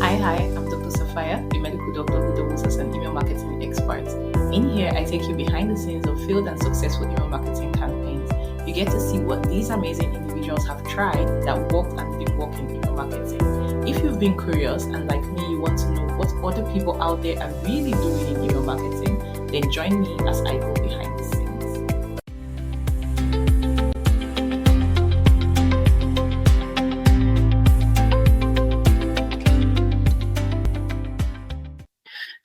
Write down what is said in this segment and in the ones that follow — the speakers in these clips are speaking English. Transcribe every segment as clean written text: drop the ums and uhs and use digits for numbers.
Hi, I'm Dr. Safaya, a medical doctor who doubles as an email marketing expert. In here, I take you behind the scenes of failed and successful email marketing campaigns. You get to see what these amazing individuals have tried that worked and didn't work in email marketing. If you've been curious and like me, you want to know what other people out there are really doing in email marketing, then join me as I go behind the scenes.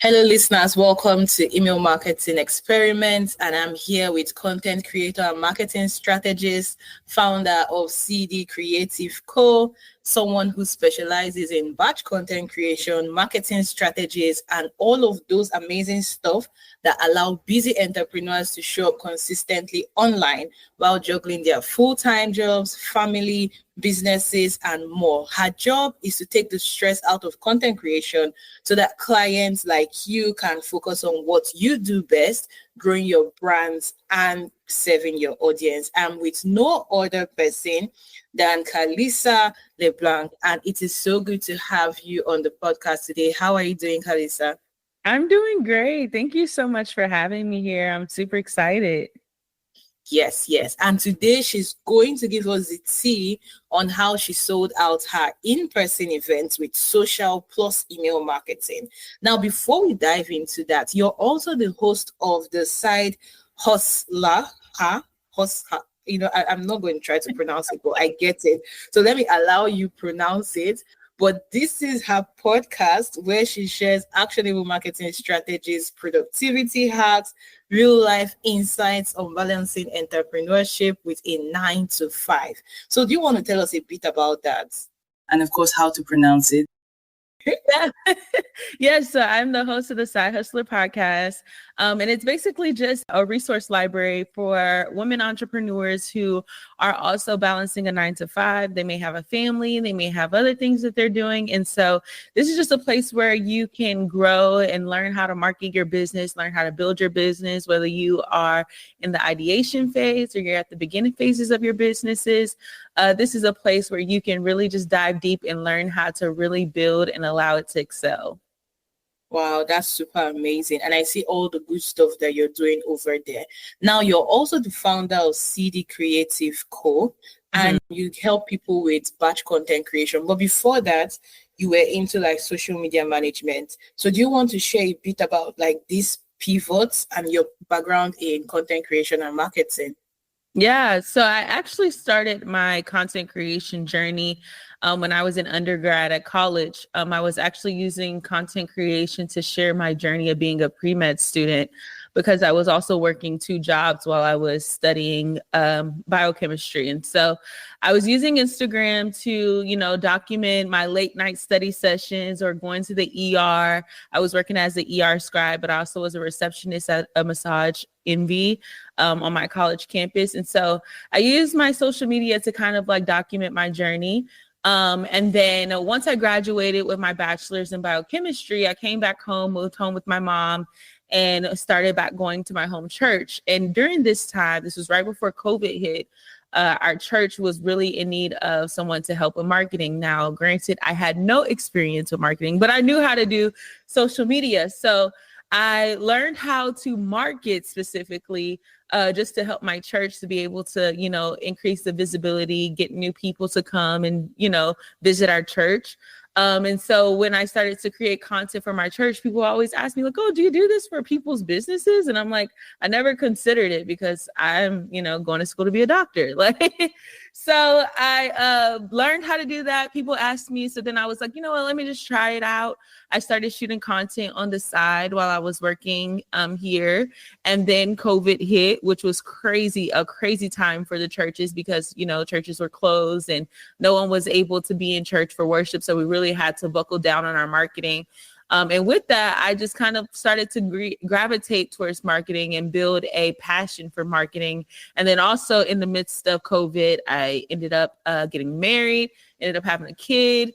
Hello listeners, welcome to Email Marketing Experiments, and I'm here with content creator and marketing strategist, founder of CD Creative Co., someone who specializes in batch content creation, marketing strategies, and all of those amazing stuff that allow busy entrepreneurs to show up consistently online while juggling their full-time jobs, family, businesses, and more. Her job is to take the stress out of content creation so that clients like you can focus on what you do best, growing your brands and serving your audience. I'm with no other person than Carlissa LeBlanc, and it is so good to have you on the podcast today. How are you doing, Carlissa? I'm doing great. Thank you so much for having me here. I'm super excited. Yes. And today she's going to give us the tea on how she sold out her in-person events with social plus email marketing. Now, before we dive into that, you're also the host of the side Hustler. I'm not going to try to pronounce it, but I get it. So let me allow you pronounce it. But this is her podcast where she shares actionable marketing strategies, productivity hacks, real-life insights on balancing entrepreneurship with a 9-to-5. So do you want to tell us a bit about that? And of course, how to pronounce it? Yes, so I'm the host of the Side Hustler podcast. And it's basically just a resource library for women entrepreneurs who are also balancing a 9-to-5. They may have a family, they may have other things that they're doing. And so this is just a place where you can grow and learn how to market your business, learn how to build your business, whether you are in the ideation phase or you're at the beginning phases of your businesses. This is a place where you can really just dive deep and learn how to really build and allow it to excel. Wow, that's super amazing. And I see all the good stuff that you're doing over there. Now, you're also the founder of CD Creative Co. And you help people with batch content creation. But before that, you were into like social media management. So do you want to share a bit about like these pivots and your background in content creation and marketing? Yeah, so I actually started my content creation journey when I was in undergrad at college. I was actually using content creation to share my journey of being a pre-med student because I was also working 2 jobs while I was studying biochemistry. And so I was using Instagram to, document my late night study sessions or going to the ER. I was working as the ER scribe, but I also was a receptionist at a massage envy on my college campus. And so I used my social media to kind of like document my journey. And then once I graduated with my bachelor's in biochemistry, I came back home, moved home with my mom, and started back going to my home church. And during this time, this was right before COVID hit, our church was really in need of someone to help with marketing. Now, granted, I had no experience with marketing, but I knew how to do social media. So I learned how to market specifically just to help my church to be able to, increase the visibility, get new people to come and, visit our church. And so when I started to create content for my church, people always ask me like, oh, do you do this for people's businesses? And I'm like, I never considered it because I'm, going to school to be a doctor. So I learned how to do that. People asked me. So then I was like, you know what, let me just try it out. I started shooting content on the side while I was working here. And then COVID hit, which was a crazy time for the churches because, churches were closed and no one was able to be in church for worship. So we really had to buckle down on our marketing. And with that, I just kind of started to gravitate towards marketing and build a passion for marketing. And then also in the midst of COVID, I ended up getting married, ended up having a kid,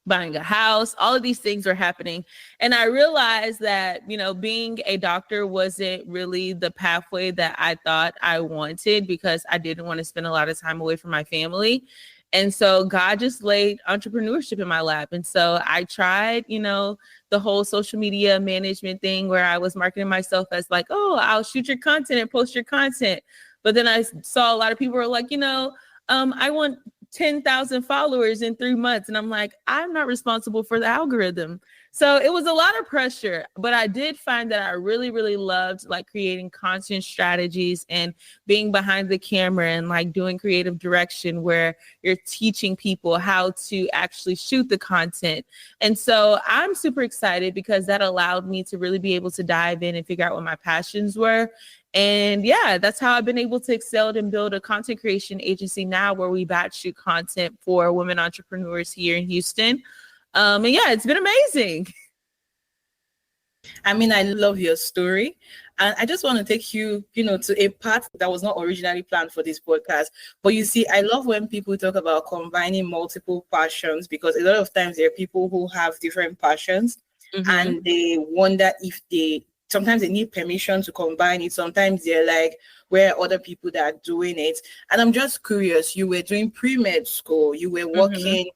buying a house. All of these things were happening. And I realized that, being a doctor wasn't really the pathway that I thought I wanted because I didn't want to spend a lot of time away from my family. And so God just laid entrepreneurship in my lap. And so I tried, the whole social media management thing where I was marketing myself as like, oh, I'll shoot your content and post your content. But then I saw a lot of people were like, I want 10,000 followers in 3 months. And I'm like, I'm not responsible for the algorithm. So it was a lot of pressure, but I did find that I really, really loved like creating content strategies and being behind the camera and like doing creative direction where you're teaching people how to actually shoot the content. And so I'm super excited because that allowed me to really be able to dive in and figure out what my passions were. And yeah, that's how I've been able to excel and build a content creation agency now where we batch shoot content for women entrepreneurs here in Houston. And yeah, it's been amazing. I mean, I love your story. And I just want to take you, to a part that was not originally planned for this podcast. But you see, I love when people talk about combining multiple passions, because a lot of times there are people who have different passions and they wonder if sometimes they need permission to combine it. Sometimes they're like, where are other people that are doing it? And I'm just curious, you were doing pre-med school, you were working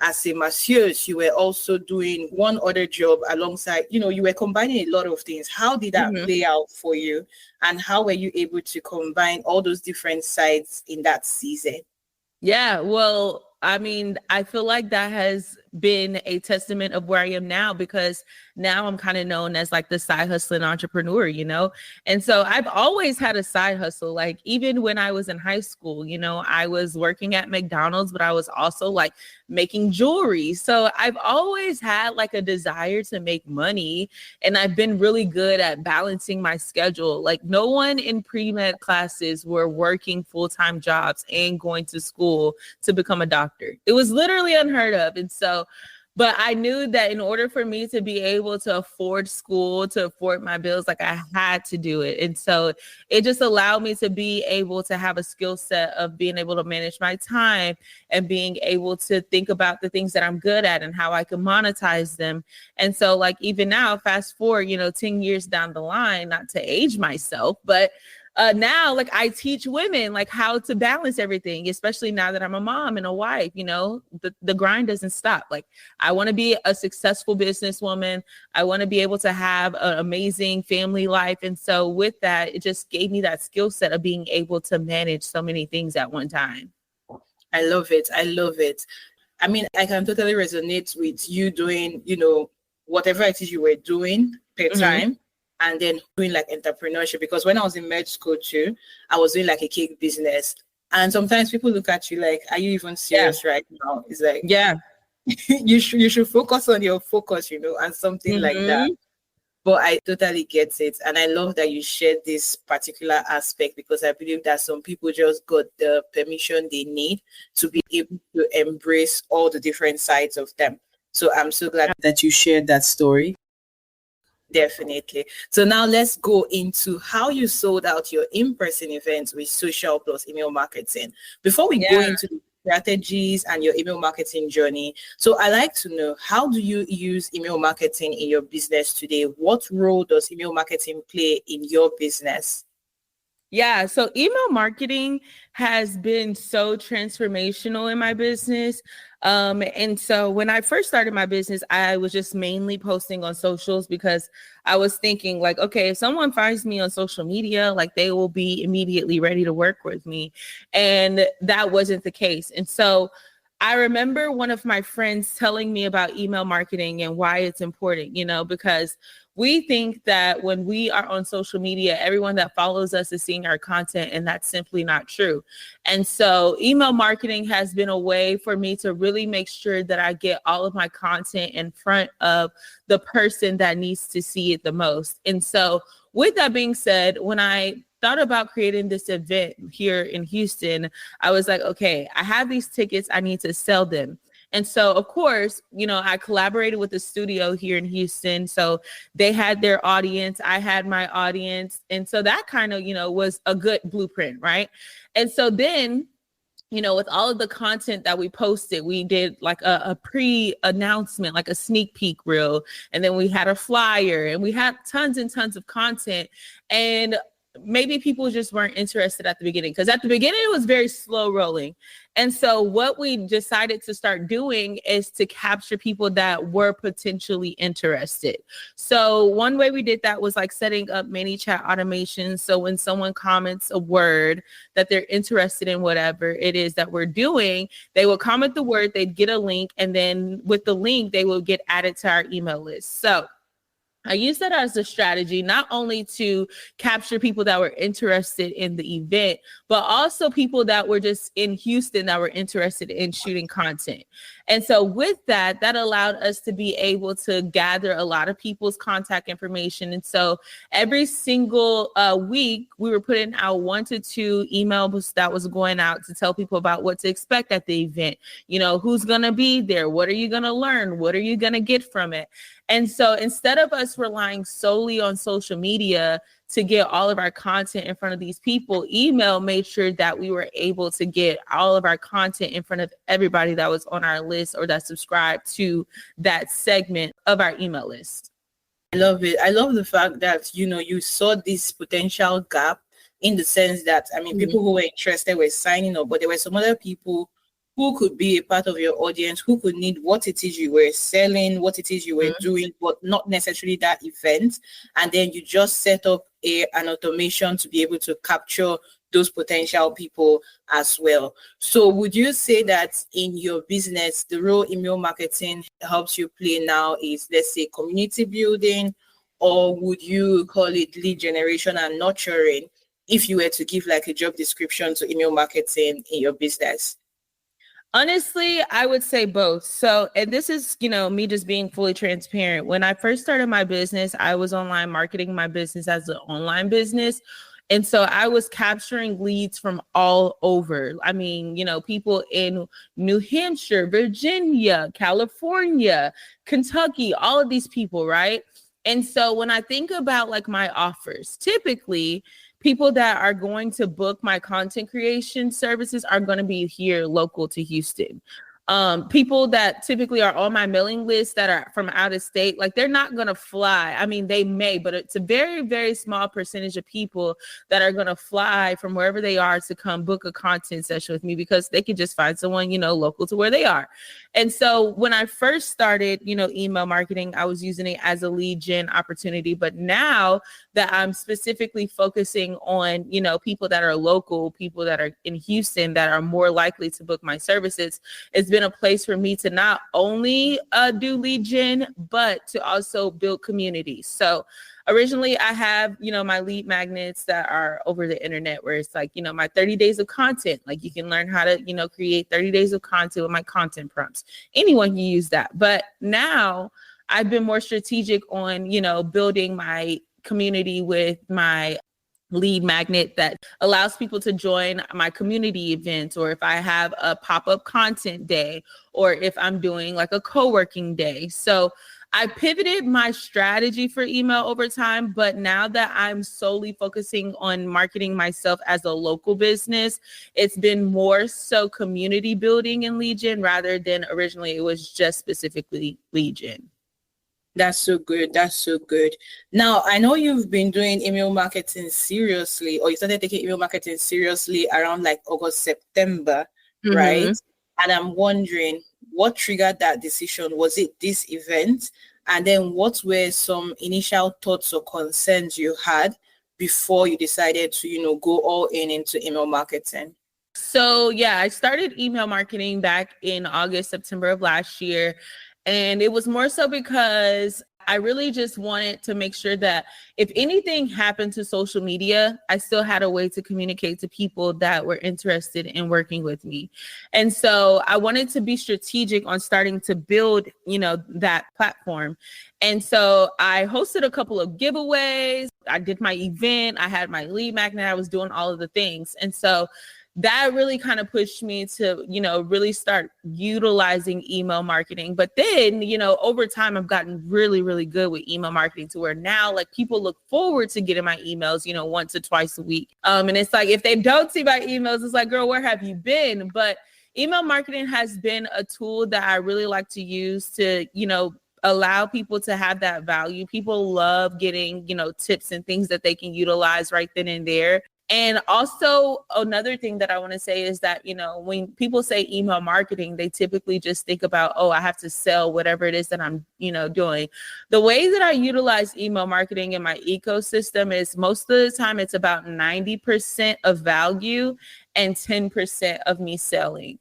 as a masseuse, you were also doing one other job alongside, you were combining a lot of things. How did that play out for you? And how were you able to combine all those different sides in that season? Yeah, well, I mean, I feel like that has been a testament of where I am now, because now I'm kind of known as like the side hustling entrepreneur, And so I've always had a side hustle. Like even when I was in high school, I was working at McDonald's, but I was also like making jewelry. So I've always had like a desire to make money. And I've been really good at balancing my schedule. Like no one in pre-med classes were working full-time jobs and going to school to become a doctor. It was literally unheard of. And so, but I knew that in order for me to be able to afford school, to afford my bills, like I had to do it. And so it just allowed me to be able to have a skill set of being able to manage my time and being able to think about the things that I'm good at and how I can monetize them. And so like even now, fast forward, 10 years down the line, not to age myself, but now, like I teach women like how to balance everything, especially now that I'm a mom and a wife, the grind doesn't stop. Like I want to be a successful businesswoman. I want to be able to have an amazing family life. And so with that, it just gave me that skill set of being able to manage so many things at one time. I love it. I love it. I mean, I can totally resonate with you doing, whatever it is you were doing per time. And then doing like entrepreneurship, because when I was in med school too, I was doing like a cake business. And sometimes people look at you like, are you even serious right now? It's like, yeah, you should focus on your focus, and something like that. But I totally get it. And I love that you shared this particular aspect, because I believe that some people just got the permission they need to be able to embrace all the different sides of them. So I'm so glad that you shared that story. Definitely. So now let's go into how you sold out your in-person events with social plus email marketing. Before we go into the strategies and your email marketing journey, so I like to know, how do you use email marketing in your business today? What role does email marketing play in your business? Yeah, so email marketing has been so transformational in my business. And so when I first started my business, I was just mainly posting on socials because I was thinking like, okay, if someone finds me on social media, like they will be immediately ready to work with me. And that wasn't the case. And so I remember one of my friends telling me about email marketing and why it's important, because we think that when we are on social media, everyone that follows us is seeing our content, and that's simply not true. And so email marketing has been a way for me to really make sure that I get all of my content in front of the person that needs to see it the most. And so with that being said, when I thought about creating this event here in Houston, I was like, okay, I have these tickets, I need to sell them. And so, of course, I collaborated with the studio here in Houston. So they had their audience, I had my audience. And so that kind of, was a good blueprint, right? And so then, with all of the content that we posted, we did like a pre-announcement, like a sneak peek reel. And then we had a flyer and we had tons and tons of content. And maybe people just weren't interested at the beginning, because at the beginning it was very slow rolling. And so what we decided to start doing is to capture people that were potentially interested. So one way we did that was like setting up mini chat automations. So when someone comments a word that they're interested in, whatever it is that we're doing, they will comment the word, they'd get a link, and then with the link, they will get added to our email list. So I use that as a strategy, not only to capture people that were interested in the event, but also people that were just in Houston that were interested in shooting content. And so with that, that allowed us to be able to gather a lot of people's contact information. And so every single week, we were putting out 1 to 2 emails that was going out to tell people about what to expect at the event. You know, who's going to be there? What are you going to learn? What are you going to get from it? And so instead of us relying solely on social media to get all of our content in front of these people, email made sure that we were able to get all of our content in front of everybody that was on our list or that subscribed to that segment of our email list. I love it. I love the fact that, you know, you saw this potential gap in the sense that, I mean, people who were interested were signing up, but there were some other people who could be a part of your audience, who could need what it is you were selling, what it is you were doing, but not necessarily that event. And then you just set up an automation to be able to capture those potential people as well. So would you say that in your business, the role email marketing helps you play now is, let's say, community building, or would you call it lead generation and nurturing if you were to give like a job description to email marketing in your business? Honestly, I would say both. So, and this is, you know, me just being fully transparent. When I first started my business, I was online marketing my business as an online business. And so I was capturing leads from all over. I mean, you know, people in New Hampshire, Virginia, California, Kentucky, all of these people, right? And so when I think about like my offers, typically people that are going to book my content creation services are going to be here local to Houston. People that typically are on my mailing list that are from out of state, like they're not going to fly. I mean, they may, but it's a very, very small percentage of people that are going to fly from wherever they are to come book a content session with me, because they could just find someone, you know, local to where they are. And so when I first started, you know, email marketing, I was using it as a lead gen opportunity. But now that I'm specifically focusing on, you know, people that are local, people that are in Houston that are more likely to book my services, it's been a place for me to not only do lead gen, but to also build communities. So originally I have, you know, my lead magnets that are over the internet, where it's like, you know, my 30 days of content, like you can learn how to, you know, create 30 days of content with my content prompts. Anyone can use that. But now I've been more strategic on, you know, building my community with my lead magnet that allows people to join my community events, or if I have a pop-up content day, or if I'm doing like a co-working day. So I pivoted my strategy for email over time, but now that I'm solely focusing on marketing myself as a local business, it's been more so community building and lead gen, rather than originally it was just specifically lead gen. That's so good. That's so good. Now, I know you've been doing email marketing seriously, or you started taking email marketing seriously around like August, September, right? And I'm wondering, what triggered that decision? Was it this event? And then what were some initial thoughts or concerns you had before you decided to, you know, go all in into email marketing? So yeah, I started email marketing back in August, September of last year. And it was more so because I really just wanted to make sure that if anything happened to social media, I still had a way to communicate to people that were interested in working with me. And so I wanted to be strategic on starting to build, you know, that platform. And so I hosted a couple of giveaways. I did my event. I had my lead magnet. I was doing all of the things. And so that really kind of pushed me to, you know, really start utilizing email marketing. But then, you know, over time, I've gotten really, really good with email marketing to where now, like, people look forward to getting my emails, you know, once or twice a week. And it's like, if they don't see my emails, it's like, girl, where have you been? But email marketing has been a tool that I really like to use to, you know, allow people to have that value. People love getting, tips and things that they can utilize right then and there. And also another thing that I want to say is that, when people say email marketing, they typically just think about, oh, I have to sell whatever it is that I'm, doing. The way that I utilize email marketing in my ecosystem is most of the time it's about 90% of value and 10% of me selling.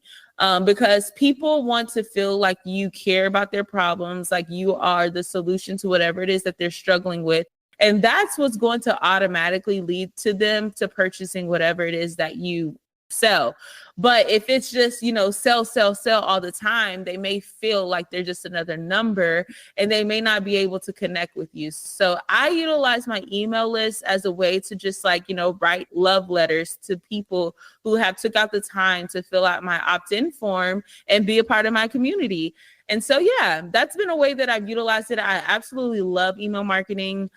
Because people want to feel like you care about their problems, like you are the solution to whatever it is that they're struggling with. And that's what's going to automatically lead to them to purchasing whatever it is that you sell. But if it's just, sell all the time, they may feel like they're just another number and they may not be able to connect with you. So I utilize my email list as a way to just write love letters to people who have took out the time to fill out my opt-in form and be a part of my community. And so, yeah, that's been a way that I've utilized it. I absolutely love email marketing.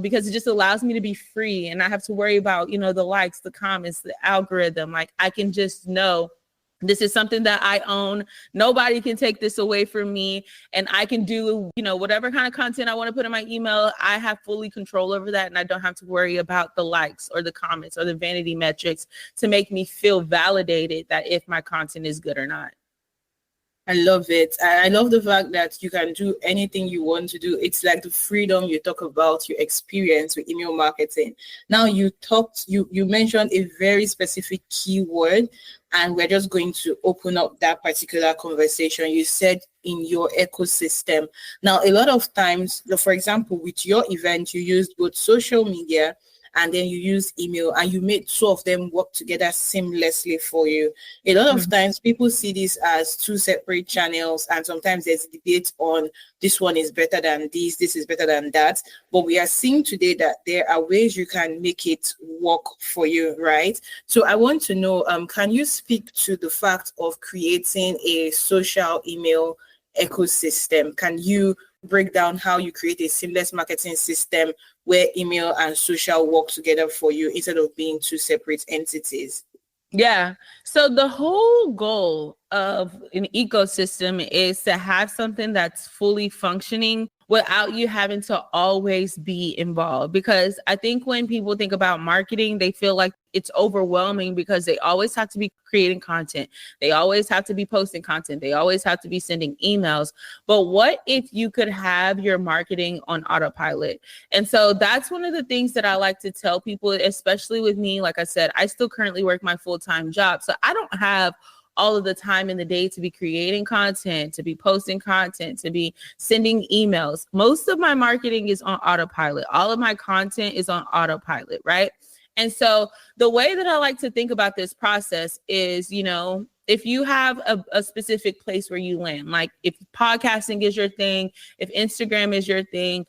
Because it just allows me to be free and not have to worry about, the likes, the comments, the algorithm. Like I can just know this is something that I own. Nobody can take this away from me. And I can do, whatever kind of content I want to put in my email. I have fully control over that. And I don't have to worry about the likes or the comments or the vanity metrics to make me feel validated that if my content is good or not. I love it. I love the fact that you can do anything you want to do. It's like the freedom you talk about, your experience with email marketing. Now you mentioned a very specific keyword, and we're just going to open up that particular conversation. You said in your ecosystem. Now, a lot of times, for example, with your event, you used both social media and then you use email, and you made two of them work together seamlessly for you. A lot of times people see this as two separate channels, and sometimes there's a debate on this one is better than this is better than that. But we are seeing today that there are ways you can make it work for you, right? So I want to know, can you speak to the fact of creating a social email ecosystem? Can you break down how you create a seamless marketing system where email and social work together for you instead of being two separate entities? Yeah. So the whole goal of an ecosystem is to have something that's fully functioning without you having to always be involved. Because I think when people think about marketing, they feel like it's overwhelming because they always have to be creating content. They always have to be posting content. They always have to be sending emails. But what if you could have your marketing on autopilot? And so that's one of the things that I like to tell people, especially with me. Like I said, I still currently work my full-time job. So I don't have all of the time in the day to be creating content, to be posting content, to be sending emails. Most of my marketing is on autopilot. All of my content is on autopilot, right? And so the way that I like to think about this process is, if you have a specific place where you land, like if podcasting is your thing, if Instagram is your thing,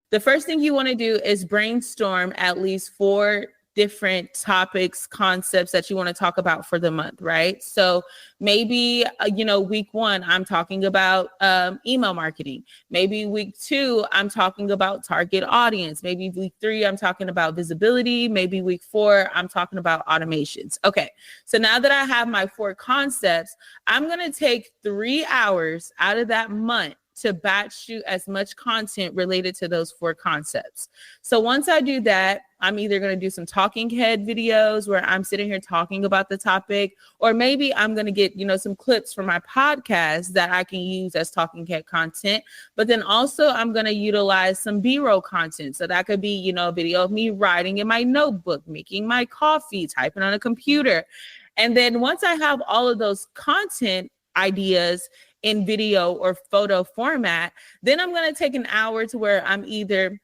the first thing you want to do is brainstorm at least 4 different topics, concepts that you want to talk about for the month, right? So maybe, week 1, I'm talking about email marketing. Maybe week 2, I'm talking about target audience. Maybe week 3, I'm talking about visibility. Maybe week 4, I'm talking about automations. Okay, so now that I have my 4 concepts, I'm going to take 3 hours out of that month to batch shoot as much content related to those 4 concepts. So once I do that, I'm either going to do some talking head videos where I'm sitting here talking about the topic, or maybe I'm going to get, some clips from my podcast that I can use as talking head content. But then also I'm going to utilize some B-roll content. So that could be, a video of me writing in my notebook, making my coffee, typing on a computer. And then once I have all of those content ideas in video or photo format, then I'm going to take an hour to where I'm either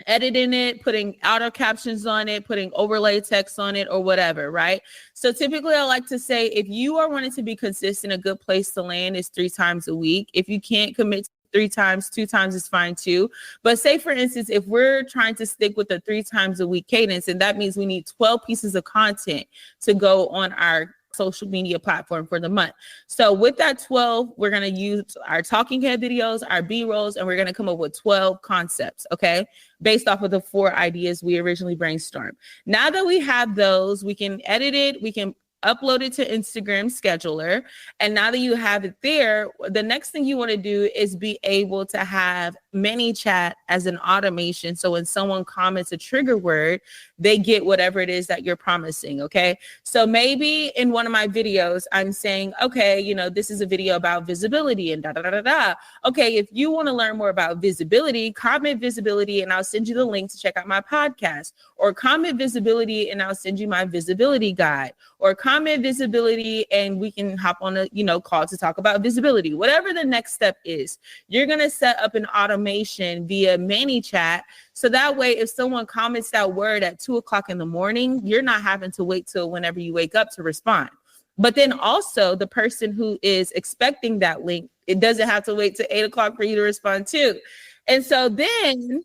editing it, putting auto captions on it, putting overlay text on it, or whatever, right? So typically I like to say, if you are wanting to be consistent, a good place to land is 3 times a week. If you can't commit 3 times, 2 times is fine too. But say, for instance, if we're trying to stick with the 3 times a week cadence, and that means we need 12 pieces of content to go on our social media platform for the month. So with that 12, we're going to use our talking head videos, our B-rolls, and we're going to come up with 12 concepts, okay, based off of the 4 ideas we originally brainstormed. Now that we have those, we can edit it, we can upload it to Instagram Scheduler. And now that you have it there, the next thing you want to do is be able to have ManyChat as an automation. So when someone comments a trigger word, they get whatever it is that you're promising. Okay. So maybe in one of my videos, I'm saying, okay, you know, this is a video about visibility and da da da da da. Okay. If you want to learn more about visibility, comment visibility and I'll send you the link to check out my podcast, or comment visibility and I'll send you my visibility guide, or comment visibility and we can hop on a, you know, call to talk about visibility. Whatever the next step is, you're going to set up an automation via ManyChat. So that way, if someone comments that word at 2:00 in the morning, you're not having to wait till whenever you wake up to respond. But then also the person who is expecting that link, it doesn't have to wait till 8:00 for you to respond to. And so then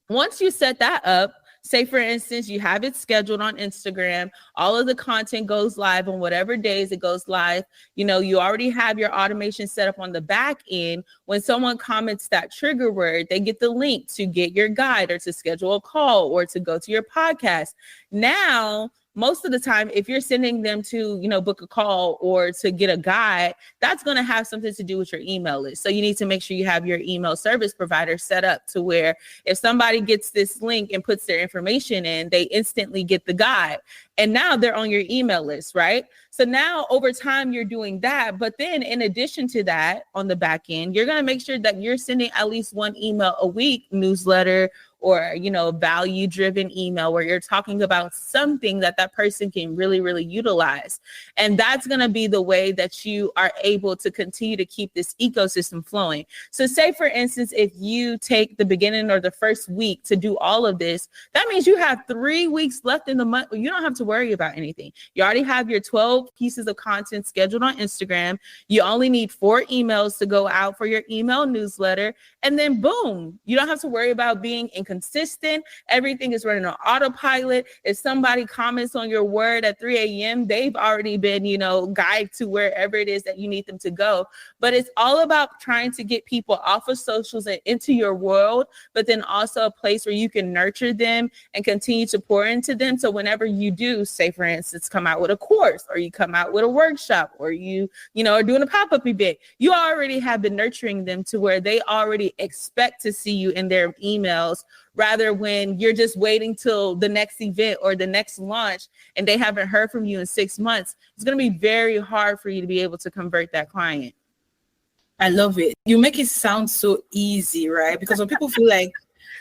once you set that up, say, for instance, you have it scheduled on Instagram, all of the content goes live on whatever days it goes live. You know, you already have your automation set up on the back end. When someone comments that trigger word, they get the link to get your guide or to schedule a call or to go to your podcast. Now, most of the time, if you're sending them to, you know, book a call or to get a guide, that's going to have something to do with your email list. So you need to make sure you have your email service provider set up to where if somebody gets this link and puts their information in, they instantly get the guide. And now they're on your email list, right? So now over time, you're doing that. But then in addition to that, on the back end, you're going to make sure that you're sending at least one email a week, newsletter, or, you know, value-driven email where you're talking about something that that person can really, really utilize. And that's going to be the way that you are able to continue to keep this ecosystem flowing. So say, for instance, if you take the beginning or the first week to do all of this, that means you have 3 weeks left in the month. You don't have to worry about anything. You already have your 12 pieces of content scheduled on Instagram. You only need 4 emails to go out for your email newsletter. And then boom, you don't have to worry about being inconsistent. Everything is running on autopilot. If somebody comments on your word at 3 a.m., they've already been, you know, guided to wherever it is that you need them to go. But it's all about trying to get people off of socials and into your world, but then also a place where you can nurture them and continue to pour into them. So whenever you do, say, for instance, come out with a course, or you come out with a workshop, or you know, are doing a pop-up event, you already have been nurturing them to where they already expect to see you in their emails, rather when you're just waiting till the next event or the next launch and they haven't heard from you in 6 months. It's going to be very hard for you to be able to convert that client. I love it. You make it sound so easy, right? Because when people feel like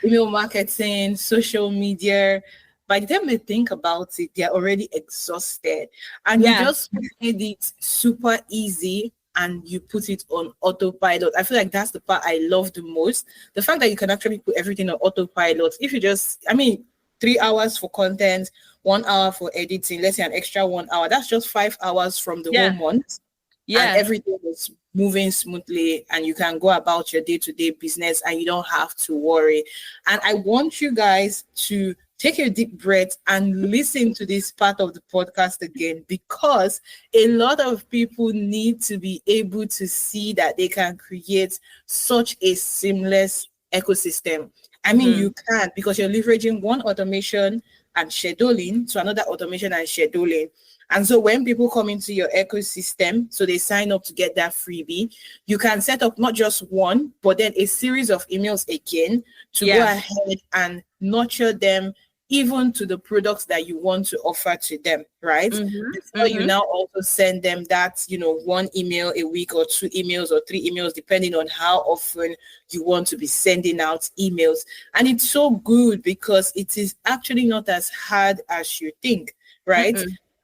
email marketing, social media, by the time they think about it, they're already exhausted. And you just made it super easy and you put it on autopilot. I feel like that's the part I love the most. The fact that you can actually put everything on autopilot. If you just, 3 hours for content, 1 hour for editing, let's say an extra 1 hour, that's just 5 hours from the whole month. And everything is moving smoothly and you can go about your day-to-day business and you don't have to worry. And I want you guys to take a deep breath and listen to this part of the podcast again, because a lot of people need to be able to see that they can create such a seamless ecosystem. You can, because you're leveraging one automation and scheduling to another automation and scheduling. And so when people come into your ecosystem, so they sign up to get that freebie, you can set up not just one, but then a series of emails again to go ahead and nurture them even to the products that you want to offer to them, right? Before you now also send them that, 1 email a week or 2 emails or 3 emails, depending on how often you want to be sending out emails. And it's so good because it is actually not as hard as you think, right?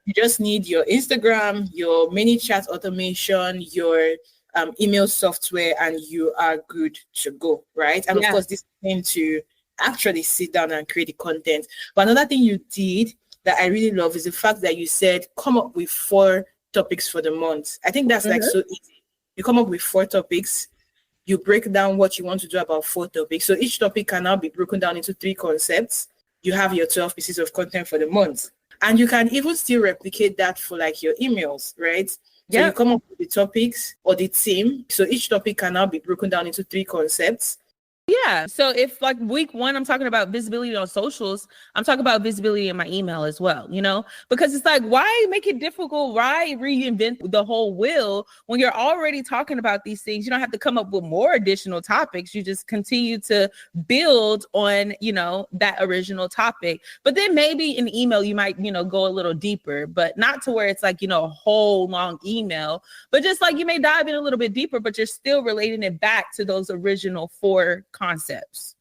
You just need your Instagram, your ManyChat automation, your email software, and you are good to go, right? And of course, this thing to actually sit down and create the content. But another thing you did that I really love is the fact that you said, come up with 4 topics for the month. I think that's like so easy. You come up with 4 topics, you break down what you want to do about 4 topics. So each topic can now be broken down into 3 concepts. You have your 12 pieces of content for the month. And you can even still replicate that for like your emails, right? So you come up with the topics or the theme. So each topic can now be broken down into 3 concepts. Yeah. So if like week one, I'm talking about visibility on socials, I'm talking about visibility in my email as well, because it's like, why make it difficult? Why reinvent the whole wheel when you're already talking about these things? You don't have to come up with more additional topics. You just continue to build on, that original topic. But then maybe in email, you might, go a little deeper, but not to where it's like, a whole long email, but just like you may dive in a little bit deeper, but you're still relating it back to those original 4 concepts.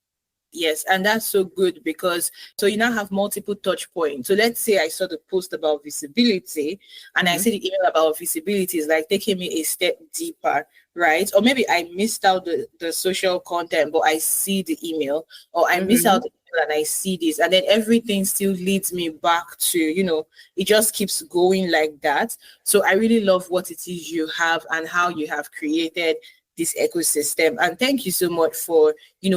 Yes, and that's so good because so you now have multiple touch points. So let's say I saw the post about visibility and I see the email about visibility is like taking me a step deeper, right? Or maybe I missed out the social content, but I see the email, or I miss out the email and I see this, and then everything still leads me back to, it just keeps going like that. So I really love what it is you have and how you have created this ecosystem. And thank you so much for,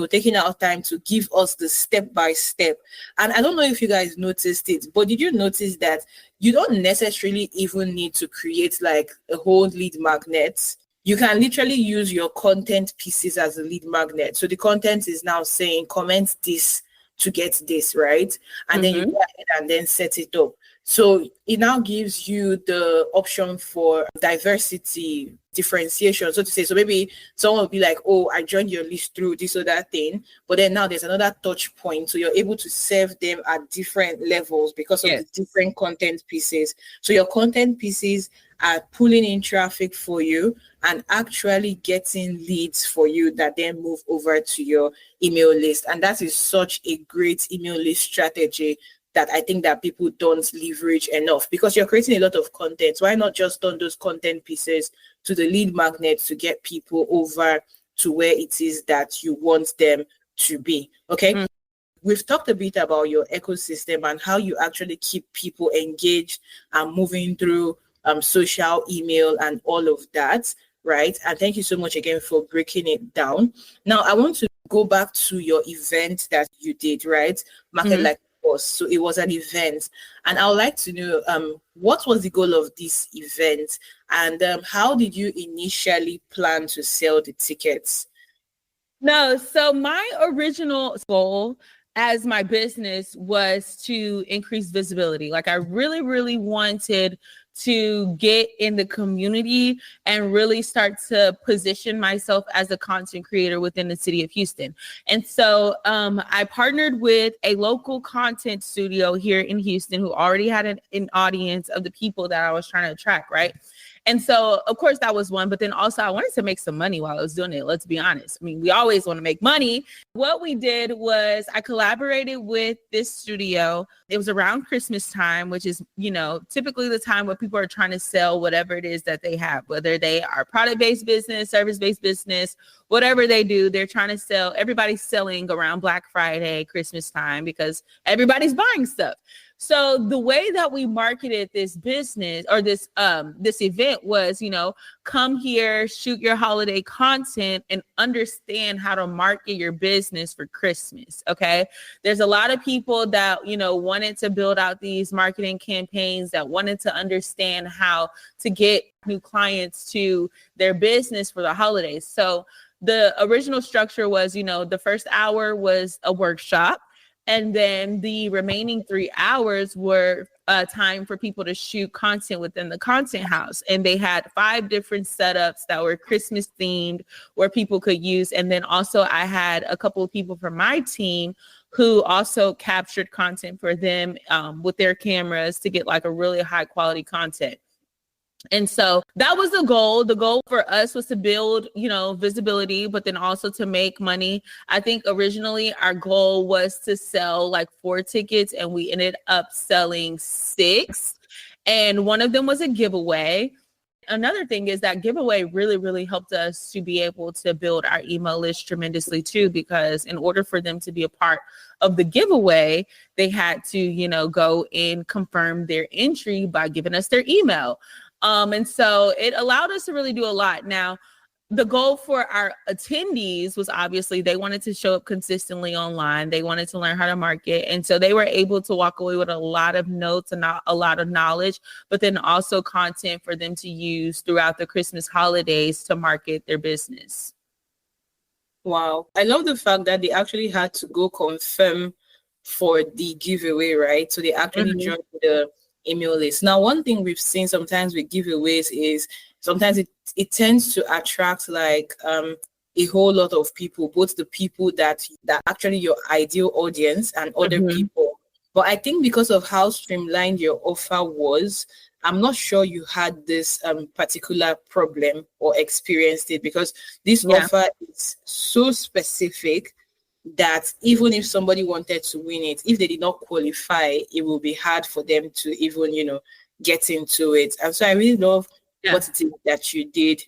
taking our time to give us the step by step. And I don't know if you guys noticed it, but did you notice that you don't necessarily even need to create like a whole lead magnet? You can literally use your content pieces as a lead magnet. So the content is now saying, comment this to get this, right? And then you go ahead and then set it up. So it now gives you the option for diversity, differentiation, so to say. So maybe someone will be like, oh, I joined your list through this or that thing, but then now there's another touch point. So you're able to serve them at different levels because of the different content pieces. So your content pieces are pulling in traffic for you and actually getting leads for you that then move over to your email list. And that is such a great email list strategy that I think that people don't leverage enough, because you're creating a lot of content. Why not just turn those content pieces to the lead magnet to get people over to where it is that you want them to be? Okay. We've talked a bit about your ecosystem and how you actually keep people engaged and moving through social, email, and all of that, right? And thank you so much again for breaking it down. Now, I want to go back to your event that you did, right? Market Like Boss. So it was an event, and I would like to know what was the goal of this event, and how did you initially plan to sell the tickets? No, so my original goal as my business was to increase visibility. Like I really, really wanted to get in the community and really start to position myself as a content creator within the city of Houston. And so I partnered with a local content studio here in Houston who already had an audience of the people that I was trying to attract, right? And so, of course, that was one. But then also I wanted to make some money while I was doing it. Let's be honest. I mean, we always want to make money. What we did was I collaborated with this studio. It was around Christmas time, which is, typically the time where people are trying to sell whatever it is that they have, whether they are product-based business, service-based business, whatever they do, they're trying to sell. Everybody's selling around Black Friday, Christmas time, because everybody's buying stuff. So the way that we marketed this business or this event was, come here, shoot your holiday content and understand how to market your business for Christmas. Okay. There's a lot of people that, wanted to build out these marketing campaigns, that wanted to understand how to get new clients to their business for the holidays. So the original structure was, the first hour was a workshop. And then the remaining 3 hours were time for people to shoot content within the content house. And they had 5 different setups that were Christmas themed where people could use. And then also I had a couple of people from my team who also captured content for them with their cameras to get like a really high quality content. And so that was the goal. The goal for us was to build, visibility, but then also to make money. I think originally our goal was to sell like 4 tickets and we ended up selling 6. And one of them was a giveaway. Another thing is that giveaway really, really helped us to be able to build our email list tremendously too, because in order for them to be a part of the giveaway, they had to, go and confirm their entry by giving us their email. And so it allowed us to really do a lot. Now, the goal for our attendees was obviously they wanted to show up consistently online. They wanted to learn how to market. And so they were able to walk away with a lot of notes and a lot of knowledge, but then also content for them to use throughout the Christmas holidays to market their business. Wow. I love the fact that they actually had to go confirm for the giveaway, right? So they actually Mhm. joined the email list. Now, one thing we've seen sometimes with giveaways is sometimes it tends to attract like a whole lot of people, both the people that actually your ideal audience and other Mhm. people. But I think because of how streamlined your offer was, I'm not sure you had this particular problem or experienced it, because this Yeah. offer is so specific that even if somebody wanted to win it, if they did not qualify, it will be hard for them to even, get into it. And so I really love Yeah. what it is that you did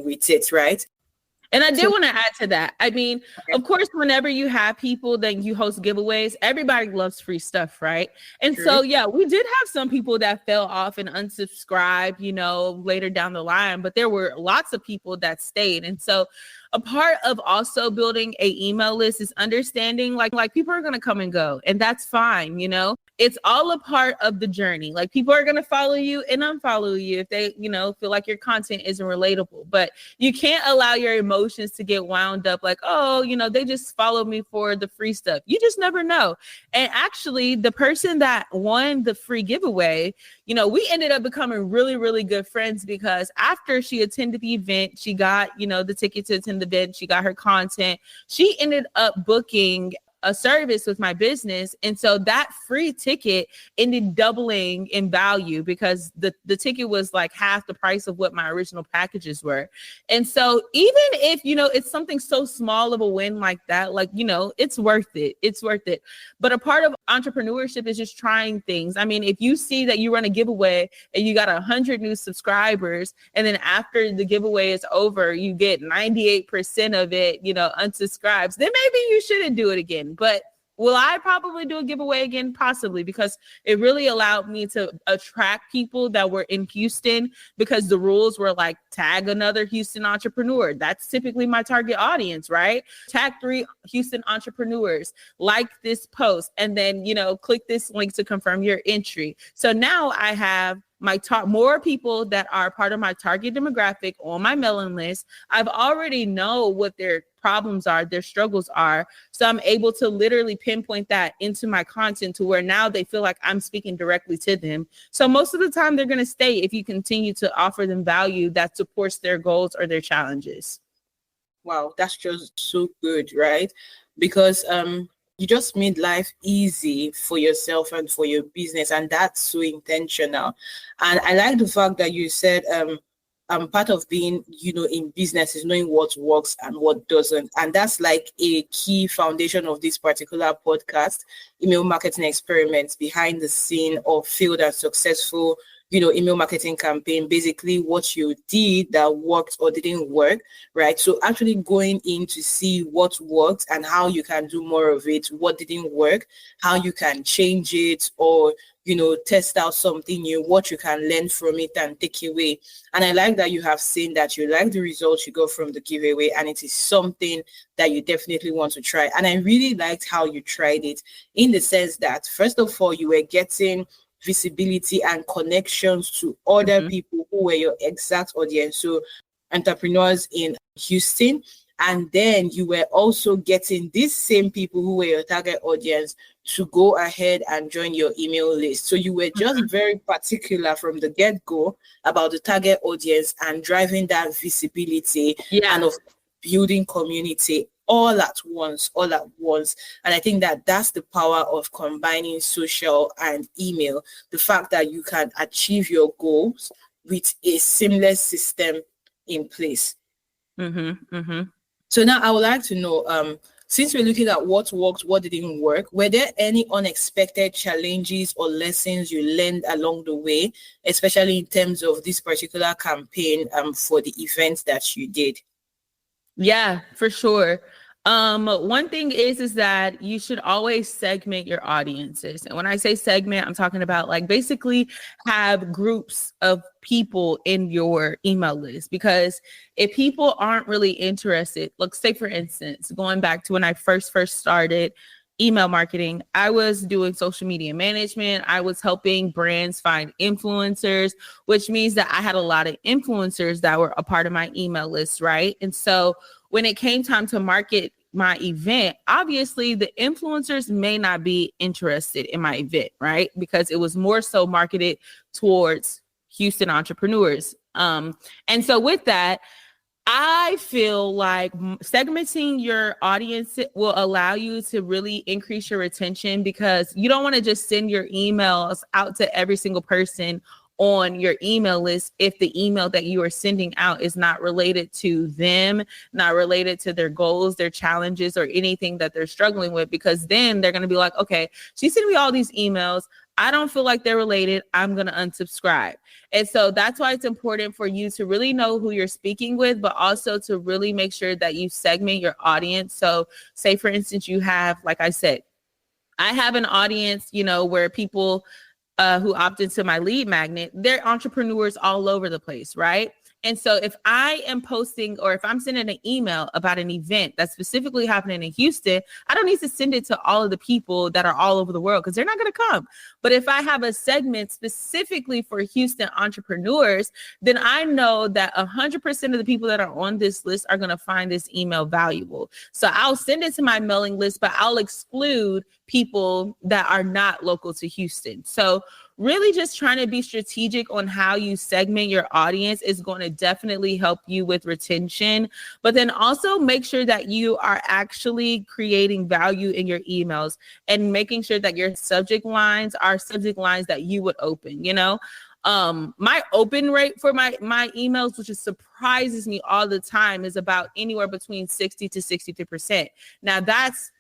with it, right? And I did So want to add to that. I mean, okay, of course, whenever you have people that you host giveaways, everybody loves free stuff, right? And true. so, yeah, we did have some people that fell off and unsubscribed, later down the line, but there were lots of people that stayed. And so, a part of also building a email list is understanding like people are going to come and go, and that's fine. It's all a part of the journey. Like people are going to follow you and unfollow you if they, feel like your content isn't relatable. But you can't allow your emotions to get wound up like, oh, they just followed me for the free stuff. You just never know. And actually, the person that won the free giveaway, we ended up becoming really, really good friends, because after she attended the event, she got, the ticket to attend the event, she got her content. She ended up booking a service with my business. And so that free ticket ended doubling in value, because the ticket was like half the price of what my original packages were. And so even if, it's something so small of a win like that, like, it's worth it. It's worth it. But a part of entrepreneurship is just trying things. I mean, if you see that you run a giveaway and you got 100 new subscribers, and then after the giveaway is over, you get 98% of it, unsubscribes, then maybe you shouldn't do it again. But will I probably do a giveaway again? Possibly, because it really allowed me to attract people that were in Houston, because the rules were like, tag another Houston entrepreneur. That's typically my target audience, right? Tag 3 Houston entrepreneurs, like this post, and then, click this link to confirm your entry. So now I have more people that are part of my target demographic on my mailing list. I've already know what their problems are, their struggles are. So I'm able to literally pinpoint that into my content, to where now they feel like I'm speaking directly to them. So most of the time they're going to stay if you continue to offer them value that supports their goals or their challenges. Wow, that's just so good, right? Because you just made life easy for yourself and for your business, and that's so intentional. And I like the fact that you said part of being, in business is knowing what works and what doesn't. And that's like a key foundation of this particular podcast, Email Marketing Experiments, behind the scene of failed and successful email marketing campaign, basically what you did that worked or didn't work, right? So actually going in to see what worked and how you can do more of it, what didn't work, how you can change it, or test out something new, what you can learn from it and take away. And I like that you have seen that you like the results you got from the giveaway, and it is something that you definitely want to try. And I really liked how you tried it, in the sense that, first of all, you were getting visibility and connections to other people who were your exact audience, so entrepreneurs in Houston. And then you were also getting these same people who were your target audience to go ahead and join your email list. So you were just very particular from the get-go about the target audience and driving that visibility, and of building community all at once. And I think that that's the power of combining social and email, the fact that you can achieve your goals with a seamless system in place. So now I would like to know, since we're looking at what worked, what didn't work, were there any unexpected challenges or lessons you learned along the way, especially in terms of this particular campaign for the events that you did? Yeah, for sure. One thing is that you should always segment your audiences. And when I say segment, I'm talking about like basically have groups of people in your email list, because if people aren't really interested, like say for instance, going back to when I first started email marketing, I was doing social media management. I was helping brands find influencers, which means that I had a lot of influencers that were a part of my email list, right? And so when it came time to market my event, obviously the influencers may not be interested in my event, right? Because it was more so marketed towards Houston entrepreneurs. And so with that, I feel like segmenting your audience will allow you to really increase your retention, because you don't want to just send your emails out to every single person on your email list if the email that you are sending out is not related to them, not related to their goals, their challenges, or anything that they're struggling with, because then they're going to be like, okay, she's sending me all these emails. I don't feel like they're related. I'm going to unsubscribe. And so that's why it's important for you to really know who you're speaking with, but also to really make sure that you segment your audience. So say, for instance, you have, like I said, I have an audience, where people who opt into my lead magnet, they're entrepreneurs all over the place, right? And so if I am posting, or if I'm sending an email about an event that's specifically happening in Houston, I don't need to send it to all of the people that are all over the world, because they're not going to come. But if I have a segment specifically for Houston entrepreneurs, then I know that 100% of the people that are on this list are going to find this email valuable. So I'll send it to my mailing list, but I'll exclude people that are not local to Houston. So really just trying to be strategic on how you segment your audience is going to definitely help you with retention. But then also make sure that you are actually creating value in your emails and making sure that your subject lines are subject lines that you would open. My open rate for my emails, which surprises me all the time, is about anywhere between 60 to 63%. Now that's,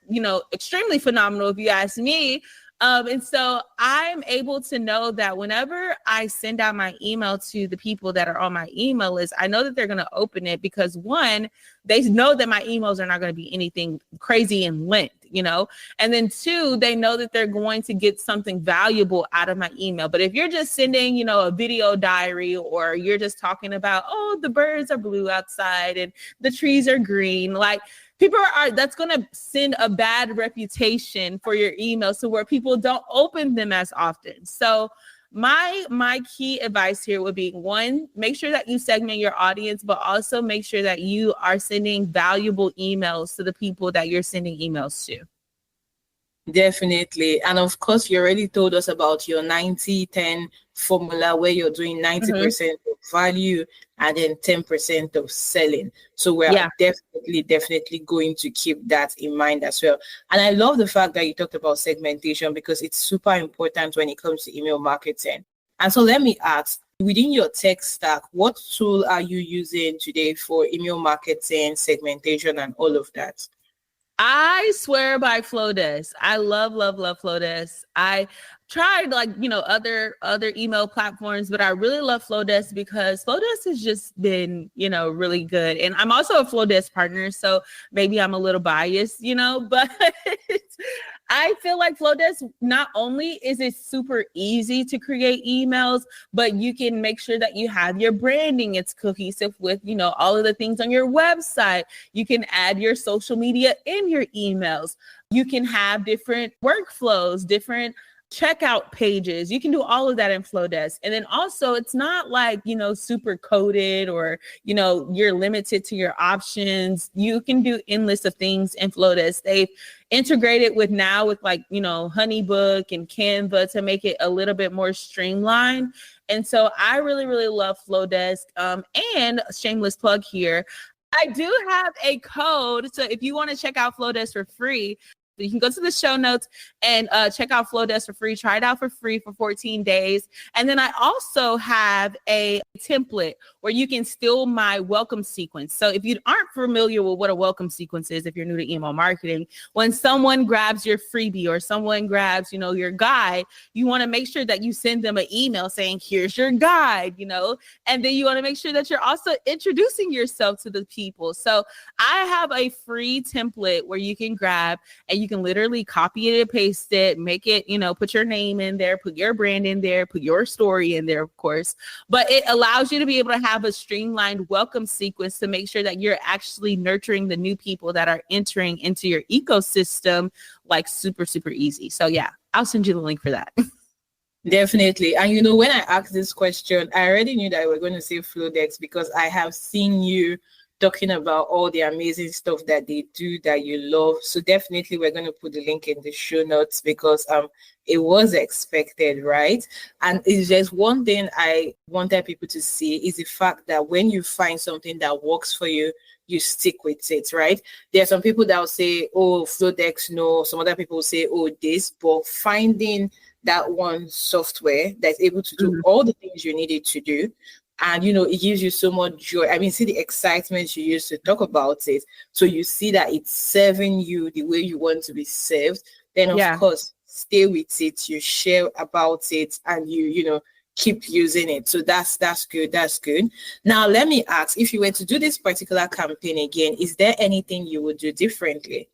extremely phenomenal if you ask me. And so I'm able to know that whenever I send out my email to the people that are on my email list, I know that they're going to open it, because one, they know that my emails are not going to be anything crazy in length, and then two, they know that they're going to get something valuable out of my email. But if you're just sending, a video diary, or you're just talking about, oh, the birds are blue outside and the trees are green, like, that's going to send a bad reputation for your emails to where people don't open them as often. So my key advice here would be, one, make sure that you segment your audience, but also make sure that you are sending valuable emails to the people that you're sending emails to. Definitely. And of course, you already told us about your 90-10 formula, where you're doing 90% of value and then 10% of selling. So we're definitely going to keep that in mind as well. And I love the fact that you talked about segmentation, because it's super important when it comes to email marketing. And so let me ask, within your tech stack, what tool are you using today for email marketing, segmentation, and all of that? I swear by Flowdesk. I love Flowdesk. I tried other email platforms, but I really love Flowdesk because Flowdesk has just been, really good. And I'm also a Flowdesk partner, so maybe I'm a little biased, but I feel like Flowdesk, not only is it super easy to create emails, but you can make sure that you have your branding. It's cohesive with, all of the things on your website. You can add your social media in your emails. You can have different workflows, different checkout pages. You can do all of that in Flowdesk. And then also, it's not like, super coded or, you're limited to your options. You can do endless of things in Flowdesk. They've integrated with Honeybook and Canva to make it a little bit more streamlined. And so I really, really love Flowdesk. And shameless plug here, I do have a code. So if you want to check out Flowdesk for free, you can go to the show notes and check out Flowdesk for free. Try it out for free for 14 days. And then I also have a template where you can steal my welcome sequence. So if you aren't familiar with what a welcome sequence is, if you're new to email marketing, when someone grabs your freebie or someone grabs, your guide, you want to make sure that you send them an email saying, here's your guide, and then you want to make sure that you're also introducing yourself to the people. So I have a free template where you can grab, and you can literally copy it and paste it, make it, put your name in there, put your brand in there, put your story in there, of course. But it allows you to be able to have a streamlined welcome sequence to make sure that you're actually nurturing the new people that are entering into your ecosystem, like super, super easy. So yeah, I'll send you the link for that. Definitely. And when I asked this question, I already knew that I was going to say Flowdesk, because I have seen you talking about all the amazing stuff that they do that you love. So definitely we're going to put the link in the show notes because it was expected, right? And it's just one thing I wanted people to see is the fact that when you find something that works for you, you stick with it, right? There are some people that will say, oh, Flodex, no. Some other people will say, oh, this. But finding that one software that's able to do all the things you need it to do, and it gives you so much joy. I mean, see the excitement you used to talk about it. So you see that it's serving you the way you want to be served. Then of course, stay with it. You share about it, and you keep using it. So that's good. That's good. Now let me ask, if you were to do this particular campaign again, is there anything you would do differently?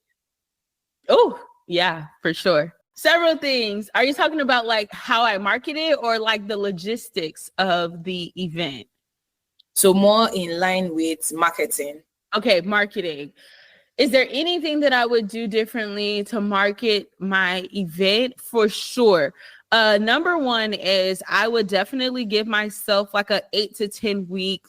Oh, yeah, for sure. Several things. Are you talking about like how I market it or like the logistics of the event? So more in line with marketing. Okay, marketing. Is there anything that I would do differently to market my event? For sure. Number one is I would definitely give myself like a 8 to 10 week,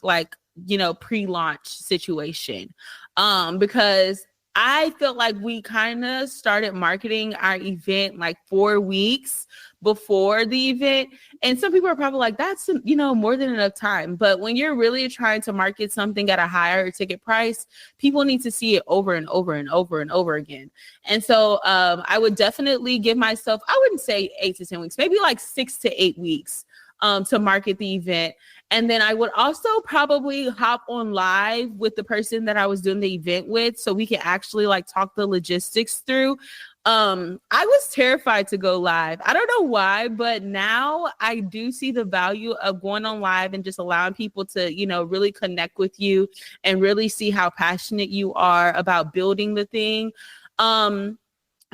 pre-launch situation. Because I felt like we kind of started marketing our event like 4 weeks before the event. And some people are probably like, that's, more than enough time. But when you're really trying to market something at a higher ticket price, people need to see it over and over and over and over again. And so I would definitely give myself, I wouldn't say 8 to 10 weeks, maybe like 6 to 8 weeks to market the event. And then I would also probably hop on live with the person that I was doing the event with so we can actually like talk the logistics through. I was terrified to go live. I don't know why, but now I do see the value of going on live and just allowing people to, really connect with you and really see how passionate you are about building the thing.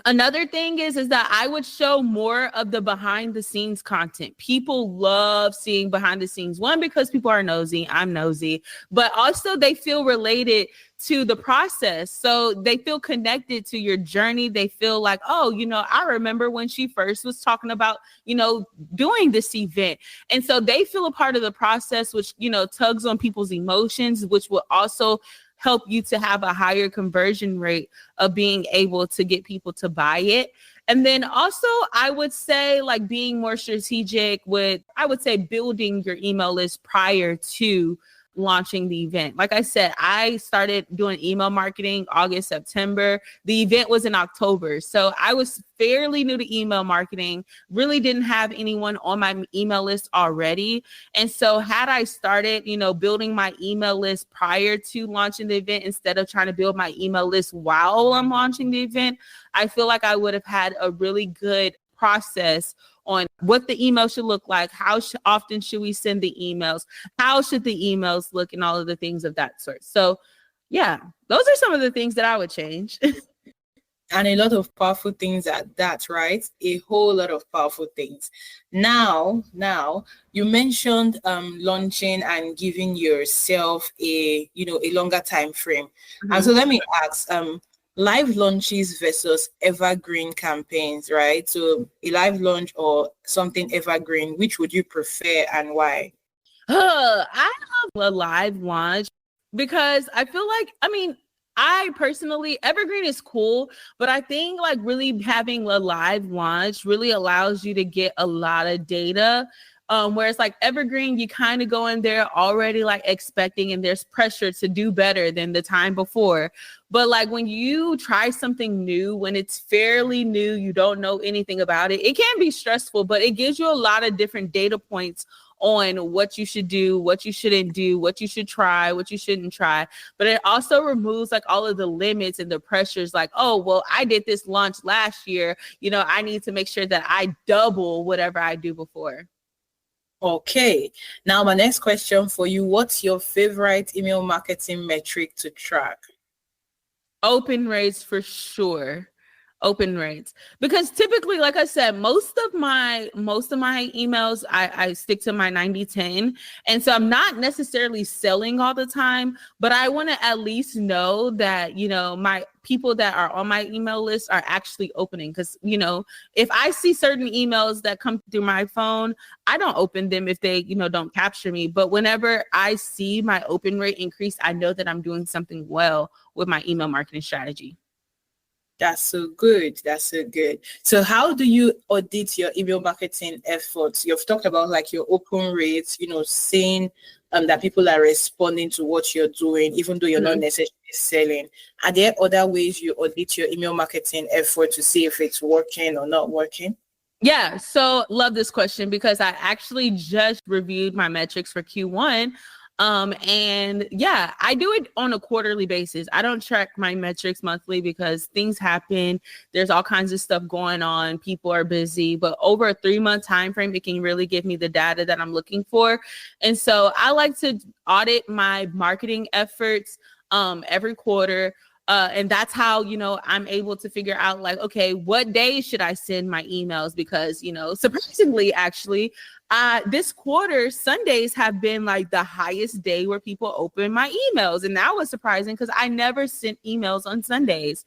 Another thing is that I would show more of the behind the scenes content. People love seeing behind the scenes. One, because people are nosy. I'm nosy, but also they feel related to the process. So they feel connected to your journey. They feel like, oh, I remember when she first was talking about, doing this event. And so they feel a part of the process, which, tugs on people's emotions, which will also help you to have a higher conversion rate of being able to get people to buy it. And then also, I would say like being more strategic with, I would say building your email list prior to launching the event. Like I said, I started doing email marketing August, September. The event was in October. So I was fairly new to email marketing, really didn't have anyone on my email list already. And so had I started, building my email list prior to launching the event, instead of trying to build my email list while I'm launching the event, I feel like I would have had a really good process on what the email should look like, how often should we send the emails, how should the emails look, and all of the things of that sort. So yeah, those are some of the things that I would change. And a lot of powerful things at that, right? A whole lot of powerful things. Now, you mentioned launching and giving yourself a longer time frame. Mm-hmm. And so let me ask, live launches versus evergreen campaigns, right? So a live launch or something evergreen, which would you prefer and why? I love a live launch because I feel like, I personally, evergreen is cool, but I think like really having a live launch really allows you to get a lot of data. Whereas like evergreen, you kind of go in there already like expecting, and there's pressure to do better than the time before. But like when you try something new, when it's fairly new, you don't know anything about it, it can be stressful, but it gives you a lot of different data points on what you should do, what you shouldn't do, what you should try, what you shouldn't try. But it also removes like all of the limits and the pressures like, oh, well, I did this launch last year. I need to make sure that I double whatever I do before. Okay. Now, my next question for you, what's your favorite email marketing metric to track? Open rates for sure. Open rates, because typically, like I said, most of my emails, I stick to my 90-10. And so I'm not necessarily selling all the time, but I want to at least know that, my people that are on my email list are actually opening. Because, if I see certain emails that come through my phone, I don't open them if they, don't capture me. But whenever I see my open rate increase, I know that I'm doing something well with my email marketing strategy. That's so good. That's so good. So how do you audit your email marketing efforts? You've talked about like your open rates, seeing that people are responding to what you're doing, even though you're not necessarily selling. Are there other ways you audit your email marketing effort to see if it's working or not working? Yeah, so love this question because I actually just reviewed my metrics for Q1. And yeah, I do it on a quarterly basis. I don't track my metrics monthly because things happen. There's all kinds of stuff going on. People are busy, but over a 3-month time frame, it can really give me the data that I'm looking for. And so I like to audit my marketing efforts every quarter. And that's how, I'm able to figure out like, okay, what day should I send my emails? Because, surprisingly, actually, this quarter, Sundays have been like the highest day where people open my emails. And that was surprising because I never sent emails on Sundays.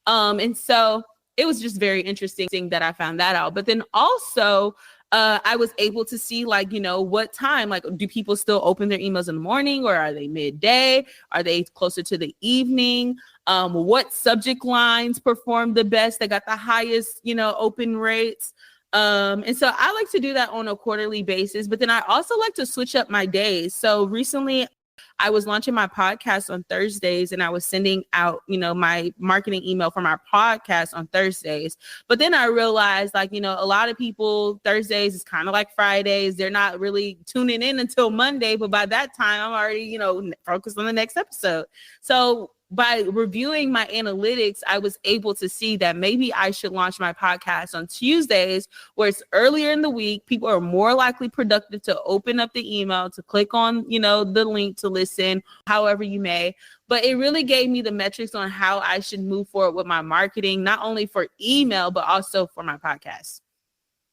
And so it was just very interesting that I found that out. But then also, I was able to see like, what time, like, do people still open their emails in the morning or are they midday? Are they closer to the evening? What subject lines perform the best? They got the highest, open rates. And so I like to do that on a quarterly basis, but then I also like to switch up my days. So recently I was launching my podcast on Thursdays and I was sending out, my marketing email for my podcast on Thursdays. But then I realized like, a lot of people, Thursdays is kind of like Fridays. They're not really tuning in until Monday. But by that time, I'm already, focused on the next episode. So by reviewing my analytics, I was able to see that maybe I should launch my podcast on Tuesdays, where it's earlier in the week. People are more likely productive to open up the email, to click on, the link to listen, however you may. But it really gave me the metrics on how I should move forward with my marketing, not only for email, but also for my podcast.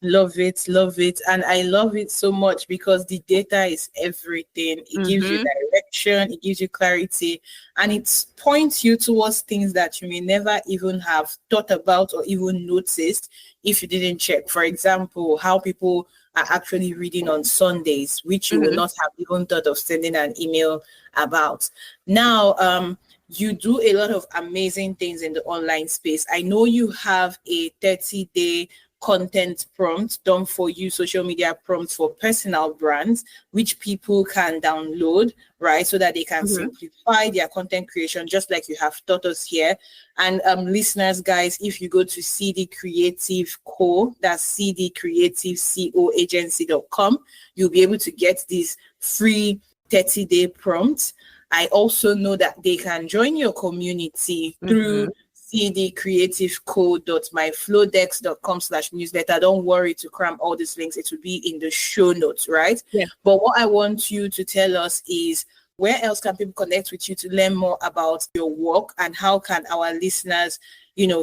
Love it, love it. And I love it so much because the data is everything. It gives you direction, it gives you clarity, and it points you towards things that you may never even have thought about or even noticed if you didn't check. For example, how people are actually reading on Sundays, which you would not have even thought of sending an email about. Now, you do a lot of amazing things in the online space. I know you have a 30-day content prompt done for you, social media prompts for personal brands, which people can download, right? So that they can simplify their content creation, just like you have taught us here. And listeners, guys, if you go to CD Creative Co, that's cdcreativecoagency.com, you'll be able to get this free 30-day prompt. I also know that they can join your community through cdcreativeco.myflowdex.com/newsletter. Don't worry to cram all these links. It will be in the show notes, right? Yeah. But what I want you to tell us is, where else can people connect with you to learn more about your work, and how can our listeners,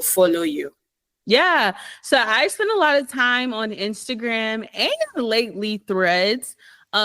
follow you? Yeah. So I spend a lot of time on Instagram and lately Threads.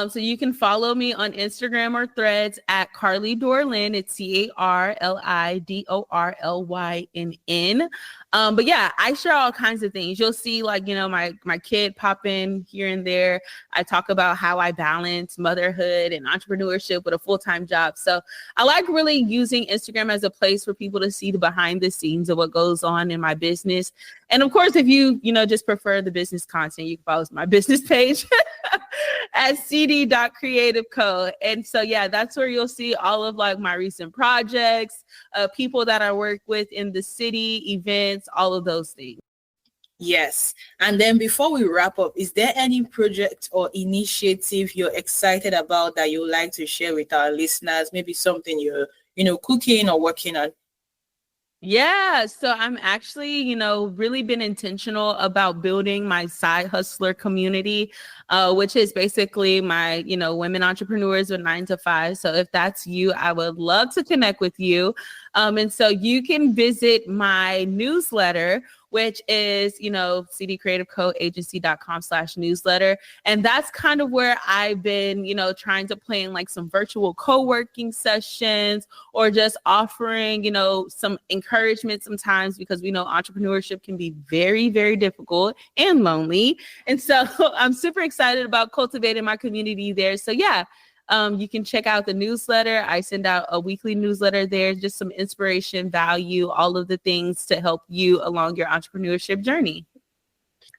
So you can follow me on Instagram or Threads at Carly Dorlyn. It's CarliDorlynn. But yeah, I share all kinds of things. You'll see like, my kid pop in here and there. I talk about how I balance motherhood and entrepreneurship with a full-time job. So I like really using Instagram as a place for people to see the behind the scenes of what goes on in my business. And of course, if you, just prefer the business content, you can follow my business page at cd.creativeco. And so, yeah, that's where you'll see all of like my recent projects, people that I work with in the city, events, all of those things. Yes. And then before we wrap up, is there any project or initiative you're excited about that you'd like to share with our listeners? Maybe something you're, cooking or working on? Yeah, so I'm actually, really been intentional about building my side hustler community, which is basically my, women entrepreneurs with 9 to 5. So if that's you, I would love to connect with you. And so you can visit my newsletter, which is, cdcreativecoagency.com/newsletter. And that's kind of where I've been, trying to plan like some virtual co-working sessions, or just offering, some encouragement sometimes, because we know entrepreneurship can be very, very difficult and lonely. And so I'm super excited about cultivating my community there. So yeah, you can check out the newsletter. I send out a weekly newsletter there, just some inspiration, value, all of the things to help you along your entrepreneurship journey.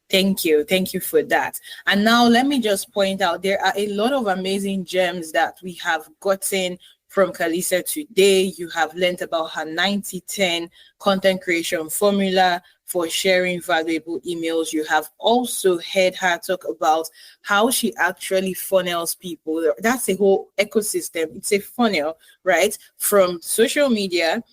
Thank you. Thank you for that. And now let me just point out, there are a lot of amazing gems that we have gotten from Carlissa today. You have learned about her 90-10 content creation formula for sharing valuable emails. You have also heard her talk about how she actually funnels people. That's a whole ecosystem. It's a funnel, right? From social media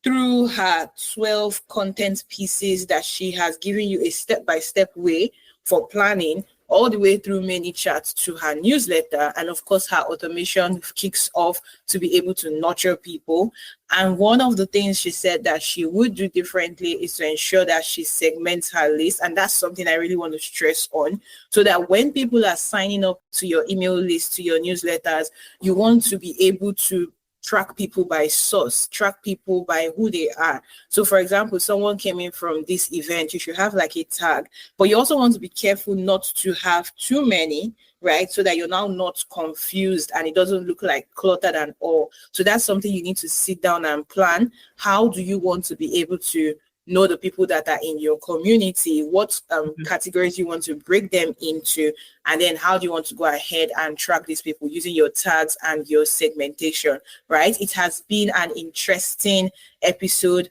through her 12 content pieces that she has given you a step-by-step way for planning, all the way through many chats to her newsletter. And of course, her automation kicks off to be able to nurture people. And one of the things she said that she would do differently is to ensure that she segments her list. And that's something I really want to stress on, so that when people are signing up to your email list, to your newsletters, you want to be able to track people by source, track people by who they are. So for example, someone came in from this event, you should have like a tag, but you also want to be careful not to have too many, right? So that you're now not confused and it doesn't look like cluttered and all. So that's something you need to sit down and plan. How do you want to be able to know the people that are in your community, what categories you want to break them into, and then how do you want to go ahead and track these people using your tags and your segmentation, right? It has been an interesting episode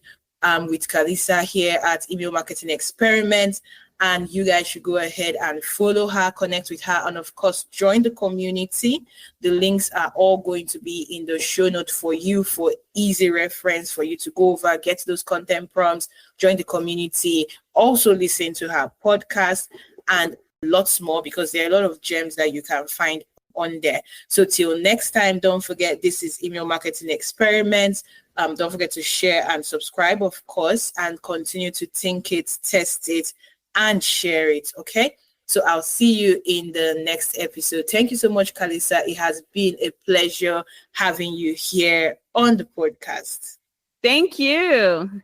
with Carlissa here at Email Marketing Experiment. And you guys should go ahead and follow her, connect with her, and of course, join the community. The links are all going to be in the show note for you for easy reference for you to go over, get those content prompts, join the community, also listen to her podcast and lots more, because there are a lot of gems that you can find on there. So till next time, don't forget, this is Email Marketing Experiments. Don't forget to share and subscribe, of course, and continue to think it, test it, and share it. Okay, so I'll see you in the next episode. Thank you so much, Carlissa. It has been a pleasure having you here on the podcast. Thank you.